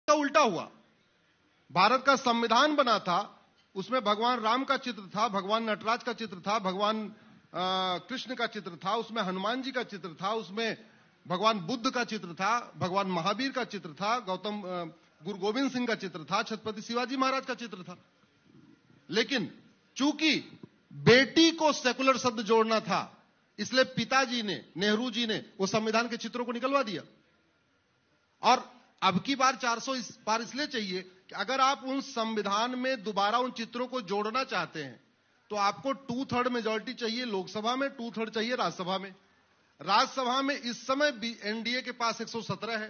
का उल्टा हुआ। भारत का संविधान बना था, उसमें भगवान राम का चित्र था, भगवान नटराज का चित्र था, भगवान कृष्ण का चित्र था, उसमें हनुमान जी का चित्र था, उसमें भगवान बुद्ध का चित्र था, भगवान महावीर का चित्र था, गुरु गोविंद सिंह का चित्र था, छत्रपति शिवाजी महाराज का चित्र था। लेकिन चूंकि बेटी को सेकुलर शब्द जोड़ना था, इसलिए पिताजी ने, नेहरू जी ने वो संविधान के चित्रों को निकलवा दिया। और अब की बार 400 इस बार इसलिए चाहिए कि अगर आप उन संविधान में दोबारा उन चित्रों को जोड़ना चाहते हैं तो आपको 2/3 मेजॉरिटी चाहिए लोकसभा में, 2/3 चाहिए राज्यसभा में। राज्यसभा में इस समय एनडीए के पास 117 है।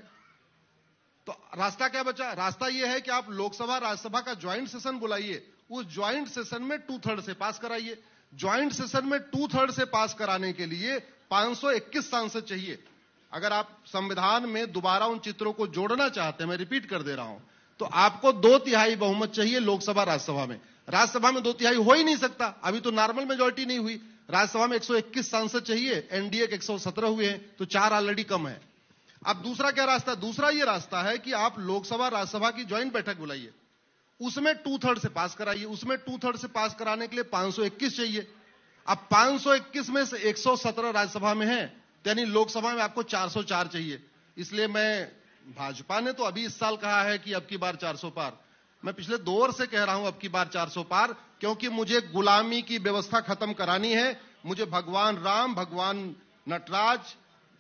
तो रास्ता क्या बचा? रास्ता यह है कि आप लोकसभा राज्यसभा का ज्वाइंट सेशन बुलाइए, उस ज्वाइंट सेशन में 2/3 से पास कराइए। ज्वाइंट सेशन में 2/3 से पास कराने के लिए 521 सांसद चाहिए। अगर आप संविधान में दोबारा उन चित्रों को जोड़ना चाहते हैं, मैं रिपीट कर दे रहा हूं, तो आपको 2/3 बहुमत चाहिए लोकसभा राज्यसभा में। राज्यसभा में 2/3 हो ही नहीं सकता, अभी तो नॉर्मल मेजॉरिटी नहीं हुई। राज्यसभा में 121 सांसद चाहिए, एनडीए के 117 हुए हैं, तो 4 ऑलरेडी कम है। अब दूसरा क्या रास्ता? दूसरा ये रास्ता है कि आप लोकसभा राज्यसभा की ज्वाइंट बैठक बुलाइए, उसमें 2/3 से पास कराइए। उसमें 2/3 से पास कराने के लिए 521 चाहिए। अब 521 में से 117 राज्यसभा में है, यानी लोकसभा में आपको 404 चाहिए। इसलिए भाजपा ने तो अभी इस साल कहा है कि अब की बार 400 पार, मैं पिछले 2 वर्ष से कह रहा हूं अब की बार 400 पार, क्योंकि मुझे गुलामी की व्यवस्था खत्म करानी है। मुझे भगवान राम, भगवान नटराज,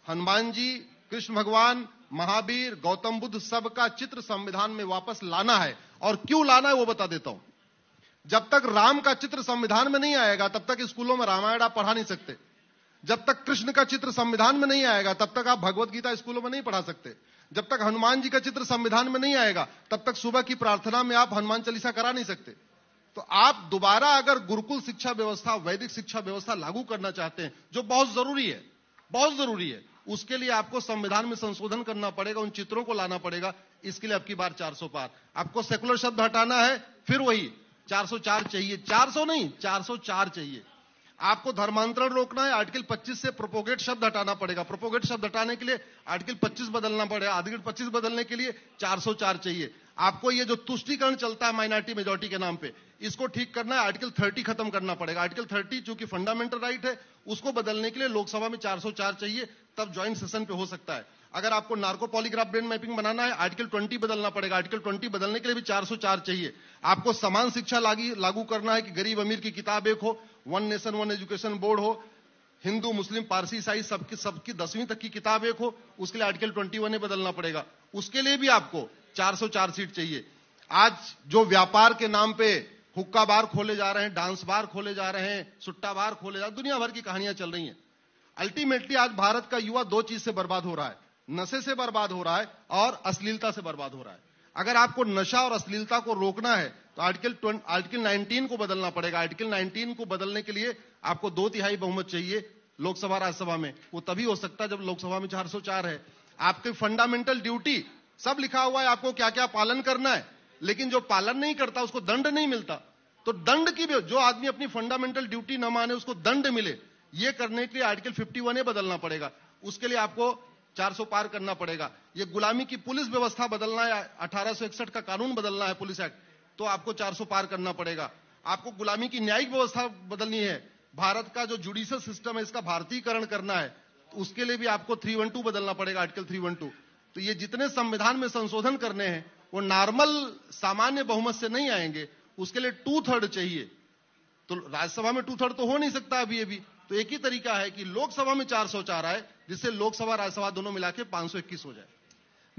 हनुमान जी, कृष्ण भगवान, महावीर, गौतम बुद्ध, सबका चित्र संविधान में वापस लाना है। और क्यों लाना है वो बता देता हूं। जब तक राम का चित्र संविधान में नहीं आएगा तब तक स्कूलों में रामायण आप पढ़ा नहीं सकते। जब तक कृष्ण का चित्र संविधान में नहीं आएगा तब तक आप भगवत गीता स्कूलों में नहीं पढ़ा सकते। जब तक हनुमान जी का चित्र संविधान में नहीं आएगा तब तक सुबह की प्रार्थना में आप हनुमान चालीसा करा नहीं सकते। तो आप दोबारा अगर गुरुकुल शिक्षा व्यवस्था, वैदिक शिक्षा व्यवस्था लागू करना चाहते हैं, जो बहुत जरूरी है, बहुत जरूरी है, उसके लिए आपको संविधान में संशोधन करना पड़ेगा, उन चित्रों को लाना पड़ेगा। इसके लिए अब की बार 400 पार। आपको सेकुलर शब्द हटाना है, फिर वही 404 चाहिए। 400 नहीं, 404 चाहिए। आपको धर्मांतरण रोकना है, आर्टिकल 25 से प्रोपोगेट शब्द हटाना पड़ेगा। प्रोपोगेट शब्द हटाने के लिए आर्टिकल 25 बदलना पड़ेगा। आर्टिकल 25 बदलने के लिए 404 चाहिए। आपको ये जो तुष्टीकरण चलता है माइनॉरिटी मेजॉरिटी के नाम पे, इसको ठीक करना है, आर्टिकल 30 खत्म करना पड़ेगा। आर्टिकल 30 चूंकि फंडामेंटल राइट है, उसको बदलने के लिए लोकसभा में 404 चाहिए, तब ज्वाइंट सेशन पे हो सकता है। अगर आपको नार्को पॉलीग्राफ ब्रेन मैपिंग बनाना है, आर्टिकल 20 बदलना पड़ेगा। आर्टिकल 20 बदलने के लिए भी 404 चाहिए। आपको समान शिक्षा लागू करना है कि गरीब अमीर की किताब एक हो, one nation one education board हो, हिंदू मुस्लिम पारसी ईसाई सबकी 10वीं तक की किताब एक हो, उसके लिए आर्टिकल 21 बदलना पड़ेगा। उसके लिए भी आपको 404 सीट चाहिए। आज जो व्यापार के नाम पे हुक्का बार खोले जा रहे हैं, डांस बार खोले जा रहे हैं, सुट्टा बार खोले जा रहे हैं, दुनिया भर की कहानियां चल रही हैं। अल्टीमेटली आज भारत का युवा 2 चीज से बर्बाद हो रहा है, नशे से बर्बाद हो रहा है और अश्लीलता से बर्बाद हो रहा है। अगर आपको नशा और अश्लीलता को रोकना है तो आर्टिकल 19 को बदलना पड़ेगा। आर्टिकल 19 को बदलने के लिए आपको 2/3 बहुमत चाहिए लोकसभा राज्यसभा में। वो तभी हो सकता है जब लोकसभा में 404 है। आपके फंडामेंटल ड्यूटी सब लिखा हुआ है, आपको क्या क्या पालन करना है, लेकिन जो पालन नहीं करता उसको दंड नहीं मिलता। तो दंड की भी, जो आदमी अपनी फंडामेंटल ड्यूटी न माने उसको दंड मिले, ये करने के लिए आर्टिकल 51 बदलना पड़ेगा। उसके लिए आपको 400 पार करना पड़ेगा। ये गुलामी की पुलिस व्यवस्था बदलना है, 1861 का कानून बदलना है, पुलिस एक्ट, तो आपको 400 पार करना पड़ेगा। आपको गुलामी की न्यायिक व्यवस्था बदलनी है, भारत का जो जुडिशियल सिस्टम है इसका भारतीयकरण करना है, तो उसके लिए भी आपको 312 बदलना पड़ेगा, आर्टिकल 312। तो ये जितने संविधान में संशोधन करने हैं वो नॉर्मल सामान्य बहुमत से नहीं आएंगे, उसके लिए 2/3 चाहिए। तो राज्यसभा में 2/3 तो हो नहीं सकता अभी। तो एक ही तरीका है कि लोकसभा में 404 आए, जिससे लोकसभा राज्यसभा दोनों मिला के 521 हो जाए।